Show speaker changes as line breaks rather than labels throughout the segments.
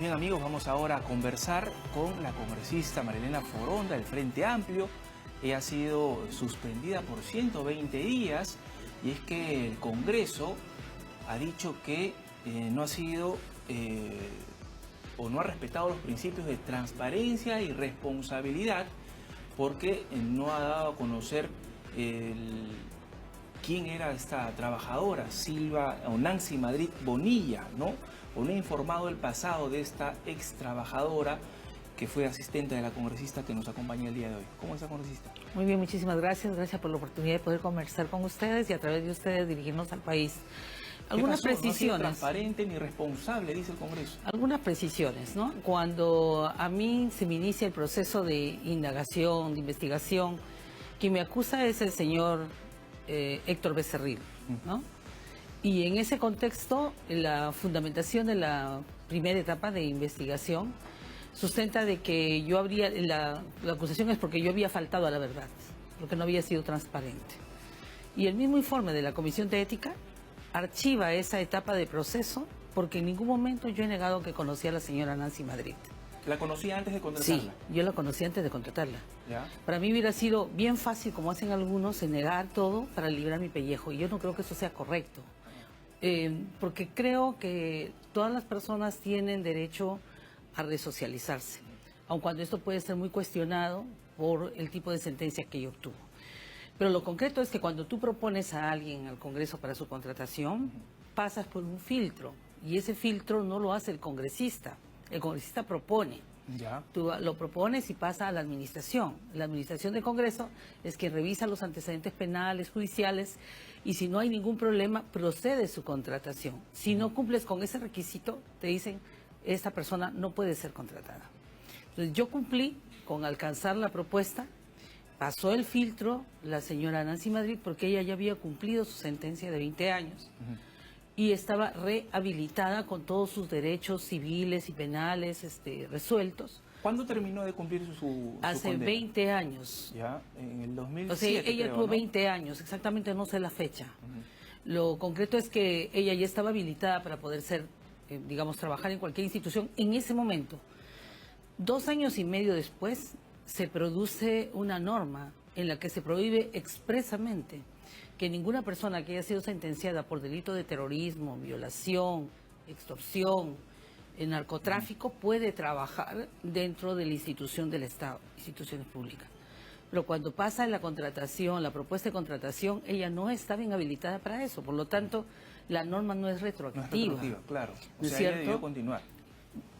Bien amigos, vamos ahora a conversar con la congresista Marilena Foronda del Frente Amplio. Ella ha sido suspendida por 120 días y es que el Congreso ha dicho que no ha sido o no ha respetado los principios de transparencia y responsabilidad porque no ha dado a conocer quién era esta trabajadora, Silva o Nancy Madrid Bonilla, ¿no? O no ha informado el pasado de esta ex trabajadora que fue asistente de la congresista que nos acompaña el día de hoy. ¿Cómo está, congresista?
Muy bien, muchísimas gracias. Gracias por la oportunidad de poder conversar con ustedes y a través de ustedes dirigirnos al país. Algunas precisiones.
No ha sido transparente ni responsable, dice el Congreso.
Algunas precisiones, ¿no? Cuando a mí se me inicia el proceso de indagación, de investigación, quien me acusa es el señor Héctor Becerril, ¿no? Y en ese contexto, la fundamentación de la primera etapa de investigación sustenta de que yo habría, la acusación es porque yo había faltado a la verdad, porque no había sido transparente. Y el mismo informe de la Comisión de Ética archiva esa etapa de proceso porque en ningún momento yo he negado que conocía a la señora Nancy Madrid.
¿La conocía antes de contratarla?
Sí, yo la conocí antes de contratarla.
¿Ya?
Para mí hubiera sido bien fácil, como hacen algunos, en negar todo para librar mi pellejo. Y yo no creo que eso sea correcto. Porque creo que todas las personas tienen derecho a resocializarse, aun cuando esto puede ser muy cuestionado por el tipo de sentencia que ella obtuvo. Pero lo concreto es que cuando tú propones a alguien al Congreso para su contratación, pasas por un filtro, y ese filtro no lo hace el congresista propone.
¿Ya?
Tú lo propones y pasa a la administración. La administración del Congreso es quien revisa los antecedentes penales, judiciales, y si no hay ningún problema, procede su contratación. Si no cumples con ese requisito, te dicen, esta persona no puede ser contratada. Entonces yo cumplí con alcanzar la propuesta, pasó el filtro la señora Nancy Madrid porque ella ya había cumplido su sentencia de 20 años. Y estaba rehabilitada con todos sus derechos civiles y penales resueltos.
¿Cuándo terminó de cumplir su
Hace
condena?
20 años.
Ya, en el 2007,
O sea, ella
creo,
tuvo
¿no?
20 años, exactamente no sé la fecha. Lo concreto es que ella ya estaba habilitada para poder ser, digamos, trabajar en cualquier institución en ese momento. 2 años y medio después se produce una norma en la que se prohíbe expresamente que ninguna persona que haya sido sentenciada por delito de terrorismo, violación, extorsión, narcotráfico, puede trabajar dentro de la institución del Estado, instituciones públicas. Pero cuando pasa la contratación, la propuesta de contratación, ella no estaba inhabilitada para eso. Por lo tanto, la norma no es retroactiva.
No es retroactiva, claro. O
¿No es
sea, ella
cierto?
debió continuar.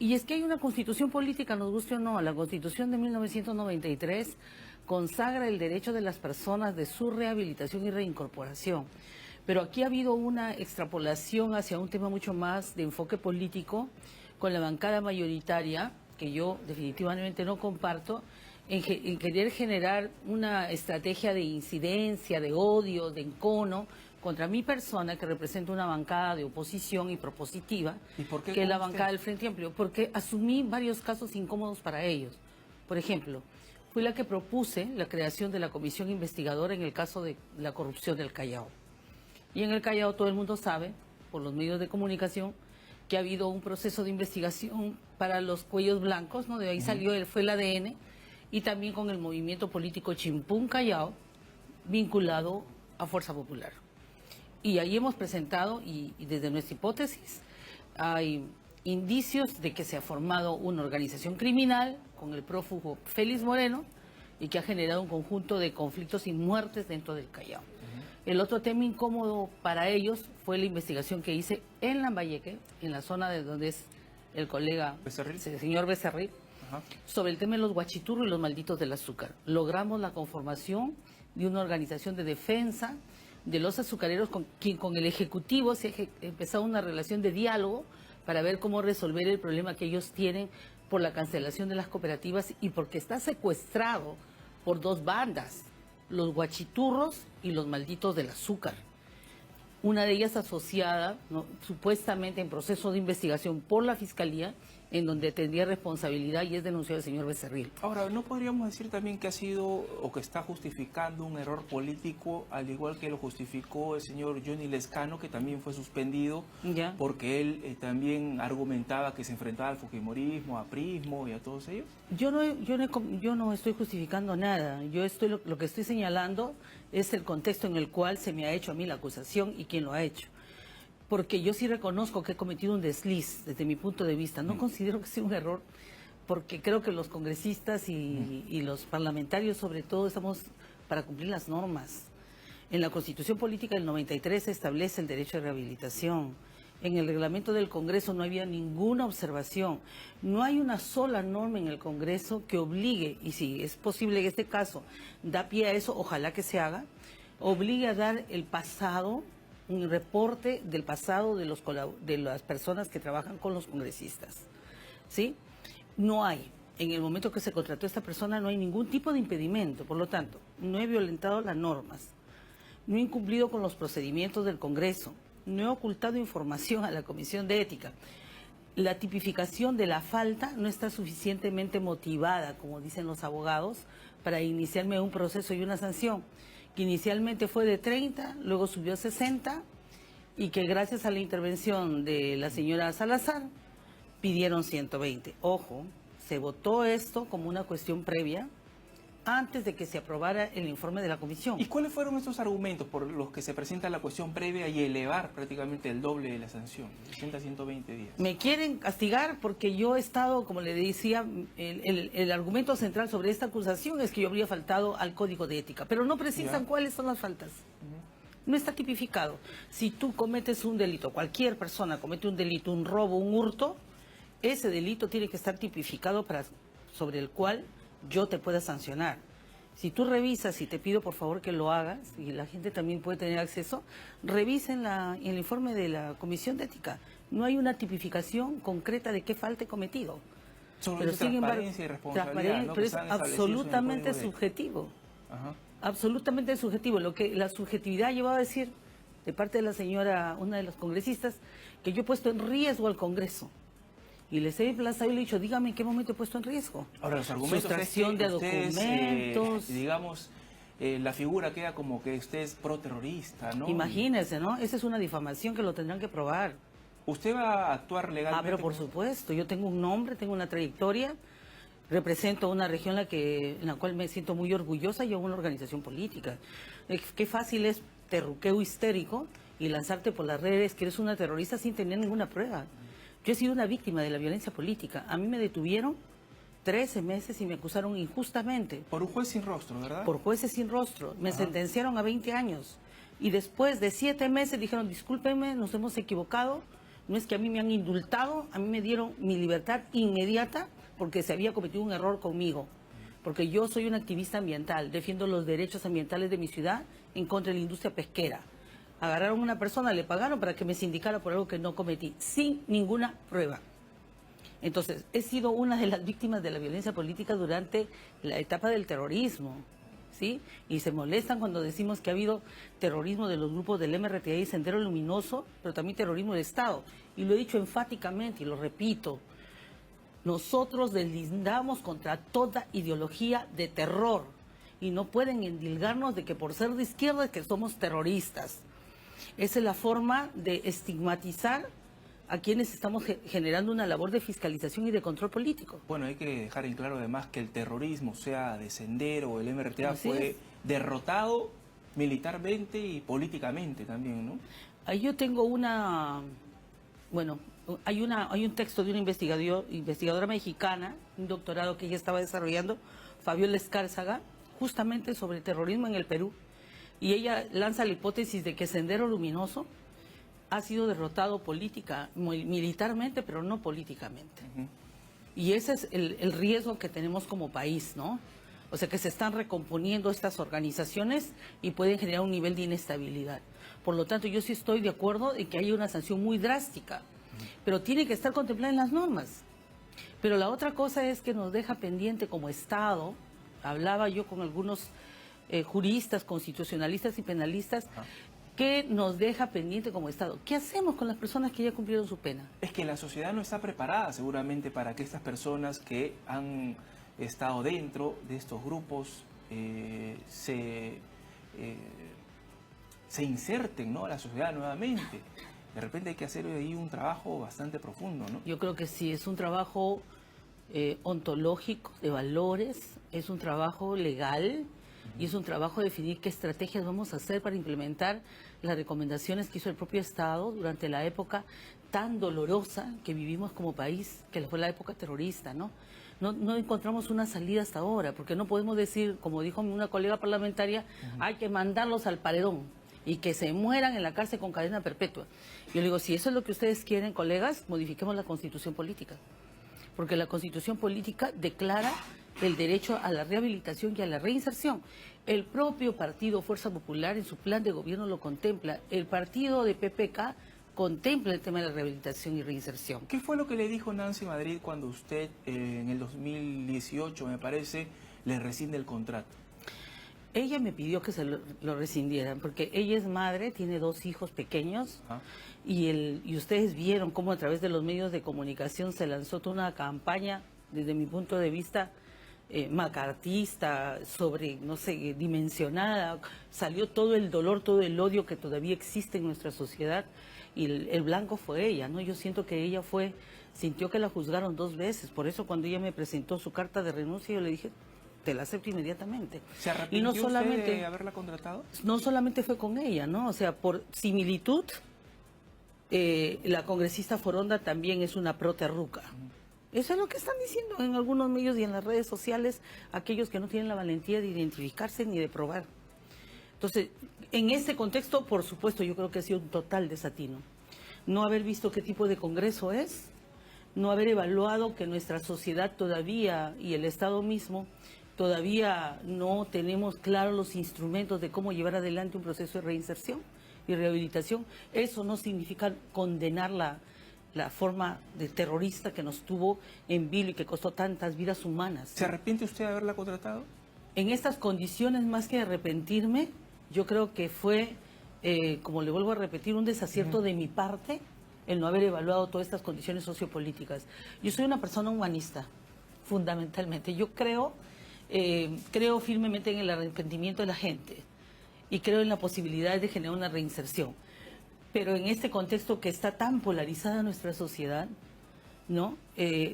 Y es que hay una constitución política, nos guste o no, la constitución de 1993 consagra el derecho de las personas de su rehabilitación y reincorporación. Pero aquí ha habido una extrapolación hacia un tema mucho más de enfoque político con la bancada mayoritaria, que yo definitivamente no comparto, en querer generar una estrategia de incidencia, de odio, de encono contra mi persona, que representa una bancada de oposición y propositiva,
¿Y por qué
que es la
con usted?
bancada del Frente Amplio, porque asumí varios casos incómodos para ellos. Por ejemplo, fui la que propuse la creación de la comisión investigadora en el caso de la corrupción del Callao. Y en el Callao todo el mundo sabe, por los medios de comunicación, que ha habido un proceso de investigación para los cuellos blancos, ¿no? De ahí fue el ADN, y también con el movimiento político Chimpún Callao, vinculado a Fuerza Popular. Y ahí hemos presentado, y desde nuestra hipótesis, hay indicios de que se ha formado una organización criminal con el prófugo Félix Moreno y que ha generado un conjunto de conflictos y muertes dentro del Callao. El otro tema incómodo para ellos fue la investigación que hice en Lambayeque, en la zona de donde es el colega,
¿Becerril?
el señor Becerril, sobre el tema de los guachiturros y los malditos del azúcar. Logramos la conformación de una organización de defensa de los azucareros con quien con el Ejecutivo se ha empezado una relación de diálogo para ver cómo resolver el problema que ellos tienen por la cancelación de las cooperativas y porque está secuestrado por 2 bandas, los guachiturros y los malditos del azúcar. Una de ellas asociada, ¿no?, supuestamente en proceso de investigación por la Fiscalía, en donde tendría responsabilidad y es denunciado el señor Becerril.
Ahora, ¿no podríamos decir también que ha sido o que está justificando un error político, al igual que lo justificó el señor Johnny Lescano, que también fue suspendido
¿Ya?
porque él también argumentaba que se enfrentaba al fujimorismo, a prismo y a todos ellos?
Yo no estoy justificando nada. Yo lo que estoy señalando es el contexto en el cual se me ha hecho a mí la acusación y quién lo ha hecho. Porque yo sí reconozco que he cometido un desliz desde mi punto de vista. No considero que sea un error, porque creo que los congresistas y los parlamentarios, sobre todo, estamos para cumplir las normas. En la Constitución Política del 93 se establece el derecho de rehabilitación. En el reglamento del Congreso no había ninguna observación. No hay una sola norma en el Congreso que obligue, y si es posible en este caso, da pie a eso, ojalá que se haga, obligue a dar el pasado, un reporte del pasado de las personas que trabajan con los congresistas. ¿Sí? No hay. En el momento que se contrató a esta persona no hay ningún tipo de impedimento. Por lo tanto, no he violentado las normas. No he incumplido con los procedimientos del Congreso. No he ocultado información a la Comisión de Ética. La tipificación de la falta no está suficientemente motivada, como dicen los abogados, para iniciarme un proceso y una sanción, que inicialmente fue de 30, luego subió a 60, y que gracias a la intervención de la señora Salazar pidieron 120. Ojo, se votó esto como una cuestión previa antes de que se aprobara el informe de la comisión.
¿Y cuáles fueron estos argumentos por los que se presenta la cuestión previa y elevar prácticamente el doble de la sanción, 80 a 120 días?
Me quieren castigar porque yo he estado, como le decía, el argumento central sobre esta acusación es que yo habría faltado al Código de Ética, pero no precisan cuáles son las faltas. No está tipificado. Si tú cometes un delito, cualquier persona comete un delito, un robo, un hurto, ese delito tiene que estar tipificado sobre el cual yo te pueda sancionar. Si tú revisas, y te pido por favor que lo hagas, y la gente también puede tener acceso, revisen el informe de la Comisión de Ética. No hay una tipificación concreta de qué falta he cometido.
Sobre transparencia y responsabilidad, ¿no?
Pero es absolutamente subjetivo.
Ajá.
Absolutamente subjetivo. Lo que la subjetividad ha llevado a decir, de parte de la señora, una de las congresistas, que yo he puesto en riesgo al Congreso. Y les he emplazado y le he dicho, dígame en qué momento he puesto en riesgo.
Ahora, los argumentos
Sustracción de documentos.
Digamos, la figura queda como que usted es pro-terrorista, ¿no?
Imagínese, ¿no? Esa es una difamación que lo tendrán que probar.
¿Usted va a actuar legalmente?
Pero por supuesto, yo tengo un nombre, tengo una trayectoria, represento una región en la cual me siento muy orgullosa y a una organización política. Qué fácil es terruqueo histérico y lanzarte por las redes que eres una terrorista sin tener ninguna prueba. Yo he sido una víctima de la violencia política. A mí me detuvieron 13 meses y me acusaron injustamente.
Por un juez sin rostro, ¿verdad?
Por jueces sin rostro. Me sentenciaron a 20 años. Y después de 7 meses dijeron, discúlpenme, nos hemos equivocado. No es que a mí me han indultado, a mí me dieron mi libertad inmediata porque se había cometido un error conmigo. Porque yo soy una activista ambiental, defiendo los derechos ambientales de mi ciudad en contra de la industria pesquera. Agarraron a una persona, le pagaron para que me sindicara por algo que no cometí, sin ninguna prueba. Entonces, he sido una de las víctimas de la violencia política durante la etapa del terrorismo, ¿sí? Y se molestan cuando decimos que ha habido terrorismo de los grupos del MRTA y Sendero Luminoso, pero también terrorismo de Estado. Y lo he dicho enfáticamente y lo repito. Nosotros deslindamos contra toda ideología de terror y no pueden endilgarnos de que por ser de izquierda es que somos terroristas. Esa es la forma de estigmatizar a quienes estamos generando una labor de fiscalización y de control político.
Bueno, hay que dejar en claro además que el terrorismo, sea de Sendero o el MRTA, fue derrotado militarmente y políticamente también, ¿no?
Ahí yo tengo hay un texto de una investigadora mexicana, un doctorado que ella estaba desarrollando, Fabiola Escárzaga, justamente sobre el terrorismo en el Perú. Y ella lanza la hipótesis de que Sendero Luminoso ha sido derrotado militarmente, pero no políticamente. Y ese es el riesgo que tenemos como país, ¿no? O sea, que se están recomponiendo estas organizaciones y pueden generar un nivel de inestabilidad. Por lo tanto, yo sí estoy de acuerdo en que haya una sanción muy drástica, pero tiene que estar contemplada en las normas. Pero la otra cosa es que nos deja pendiente como Estado, hablaba yo con algunos juristas, constitucionalistas y penalistas, ¿Qué nos deja pendiente como Estado? ¿Qué hacemos con las personas que ya cumplieron su pena?
Es que la sociedad no está preparada seguramente para que estas personas que han estado dentro de estos grupos se inserten, ¿no?, a la sociedad nuevamente. De repente hay que hacer ahí un trabajo bastante profundo, ¿no?
Yo creo que sí, es un trabajo ontológico, de valores, es un trabajo legal y es un trabajo de definir qué estrategias vamos a hacer para implementar las recomendaciones que hizo el propio Estado durante la época tan dolorosa que vivimos como país, que fue la época terrorista, ¿no? No encontramos una salida hasta ahora, porque no podemos decir, como dijo una colega parlamentaria, hay que mandarlos al paredón y que se mueran en la cárcel con cadena perpetua. Yo le digo, si eso es lo que ustedes quieren, colegas, modifiquemos la Constitución política, porque la Constitución política declara el derecho a la rehabilitación y a la reinserción. El propio partido Fuerza Popular en su plan de gobierno lo contempla. El partido de PPK contempla el tema de la rehabilitación y reinserción.
¿Qué fue lo que le dijo Nancy Madrid cuando usted en el 2018, me parece, le rescinde el contrato?
Ella me pidió que se lo rescindieran, porque ella es madre, tiene 2 hijos pequeños, y ustedes vieron cómo a través de los medios de comunicación se lanzó toda una campaña, desde mi punto de vista, macartista, no sé, dimensionada. Salió todo el dolor, todo el odio que todavía existe en nuestra sociedad, y el blanco fue ella, ¿no? Yo siento que ella sintió que la juzgaron 2 veces, por eso cuando ella me presentó su carta de renuncia, yo le dije, te la acepto inmediatamente.
¿Se arrepintió usted de haberla contratado?
No solamente fue con ella, ¿no? O sea, por similitud, la congresista Foronda también es una proterruca. Eso es lo que están diciendo en algunos medios y en las redes sociales aquellos que no tienen la valentía de identificarse ni de probar. Entonces, en este contexto, por supuesto, yo creo que ha sido un total desatino. No haber visto qué tipo de congreso es, no haber evaluado que nuestra sociedad todavía y el Estado mismo todavía no tenemos claros los instrumentos de cómo llevar adelante un proceso de reinserción y rehabilitación. Eso no significa condenar la forma de terrorista que nos tuvo en vilo y que costó tantas vidas humanas.
¿Se arrepiente usted de haberla contratado?
En estas condiciones, más que arrepentirme, yo creo que fue, como le vuelvo a repetir, un desacierto de mi parte el no haber evaluado todas estas condiciones sociopolíticas. Yo soy una persona humanista, fundamentalmente. Yo creo firmemente en el arrepentimiento de la gente y creo en la posibilidad de generar una reinserción. Pero en este contexto que está tan polarizada nuestra sociedad, ¿no?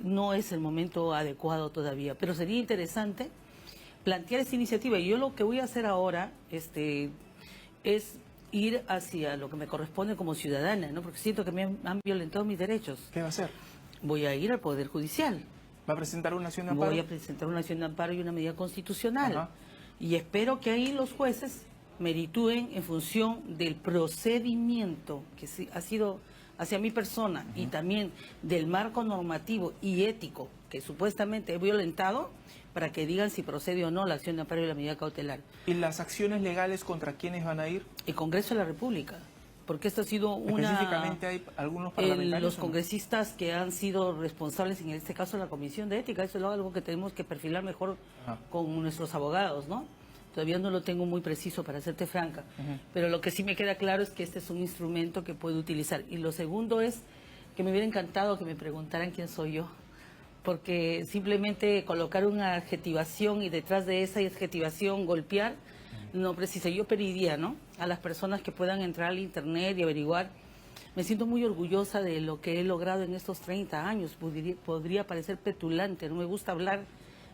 No es el momento adecuado todavía. Pero sería interesante plantear esta iniciativa. Y yo lo que voy a hacer ahora es ir hacia lo que me corresponde como ciudadana, ¿no? Porque siento que me han violentado mis derechos.
¿Qué va a hacer?
Voy a ir al Poder Judicial.
¿Va a presentar una acción de amparo?
Voy a presentar una acción de amparo y una medida constitucional.
Ajá.
Y espero que ahí los jueces meritúen en función del procedimiento que ha sido hacia mi persona y también del marco normativo y ético que supuestamente he violentado, para que digan si procede o no la acción de amparo y la medida cautelar.
¿Y las acciones legales contra quiénes van a ir?
El Congreso de la República, porque esto ha sido
Específicamente hay algunos parlamentarios.
los congresistas que han sido responsables, en este caso la Comisión de Ética. Eso es algo que tenemos que perfilar mejor con nuestros abogados, ¿no? Todavía no lo tengo muy preciso, para serte franca, pero lo que sí me queda claro es que este es un instrumento que puedo utilizar. Y lo segundo es que me hubiera encantado que me preguntaran quién soy yo, porque simplemente colocar una adjetivación y detrás de esa adjetivación golpear, no precisa. Yo pediría, ¿no?, a las personas que puedan entrar al internet y averiguar. Me siento muy orgullosa de lo que he logrado en estos 30 años. Podría parecer petulante, no me gusta hablar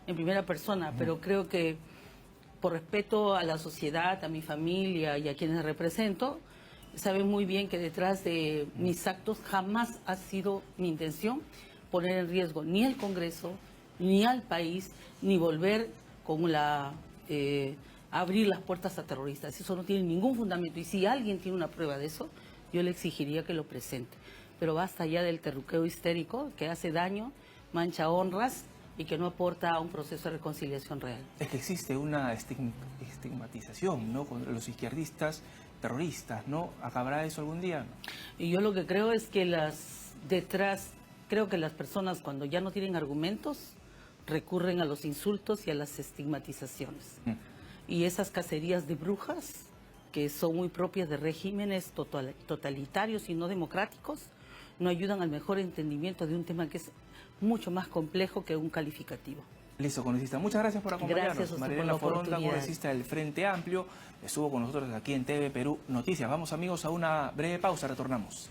en primera persona, pero creo que por respeto a la sociedad, a mi familia y a quienes represento, saben muy bien que detrás de mis actos jamás ha sido mi intención poner en riesgo ni al Congreso, ni al país, ni volver con abrir las puertas a terroristas. Eso no tiene ningún fundamento. Y si alguien tiene una prueba de eso, yo le exigiría que lo presente. Pero basta ya del terruqueo histérico que hace daño, mancha honras y que no aporta a un proceso de reconciliación real.
Es que existe una estigmatización, ¿no?, contra los izquierdistas terroristas, ¿no? ¿Acabará eso algún día?
Y yo lo que creo es que creo que las personas, cuando ya no tienen argumentos, recurren a los insultos y a las estigmatizaciones. Y esas cacerías de brujas que son muy propias de regímenes totalitarios y no democráticos, no ayudan al mejor entendimiento de un tema que es mucho más complejo que un calificativo.
Listo, congresista. Muchas gracias por acompañarnos.
Gracias a usted
María
por la
Elena Foronda,
oportunidad.
congresista del Frente Amplio, estuvo con nosotros aquí en TV Perú Noticias. Vamos, amigos, a una breve pausa, retornamos.